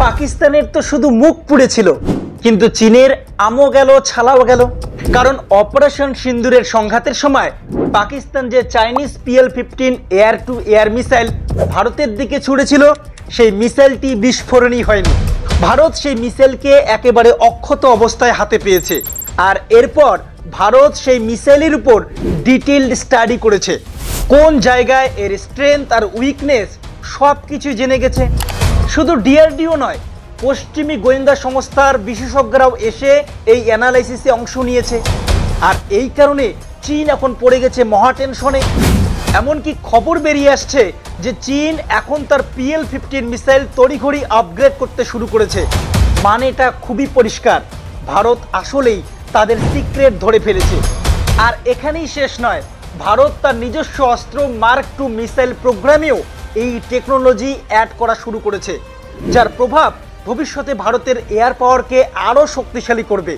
পাকিস্তানের তো শুধু মুখ পুড়েছিল, কিন্তু চীনের আমও গেল ছালাও গেল। কারণ অপারেশন সিন্দুরের সংঘাতের সময় পাকিস্তান যে Chinese PL-15 air two air missile ভারতের দিকে ছুড়েছিল, সেই মিসাইলটি বিস্ফোরণই হয়নি। ভারত সেই মিসাইলকে একেবারে অক্ষত অবস্থায় হাতে পেয়েছে। আর এরপর ভারত সেই মিসাইলের উপর ডিটেইলড স্টাডি করেছে, কোন জায়গায় এর স্ট্রেংথ আর উইকনেস সব কিছু জেনে গেছে। শুধু DRDO নয়, পশ্চিমী গোয়েন্দা সংস্থার বিশেষজ্ঞরাও এসে এই অ্যানালাইসিসে অংশ নিয়েছে। আর এই কারণে চীন এখন পড়ে গেছে মহা টেনশনে। এমনকি খবর বেরিয়ে আসছে যে চীন এখন তার PL-15 মিসাইল তড়িঘড়ি আপগ্রেড করতে শুরু করেছে। মানেটা খুবই পরিষ্কার, ভারত আসলেই তাদের সিক্রেট ধরে ফেলেছে। আর এখানেই শেষ নয়, ভারত তার নিজস্ব অস্ত্র মার্ক 2 মিসাইল প্রোগ্রামেও এই টেকনোলজি অ্যাড করা শুরু করেছে, যার প্রভাব ভবিষ্যতে ভারতের এয়ার পাওয়ারকে আরও শক্তিশালী করবে।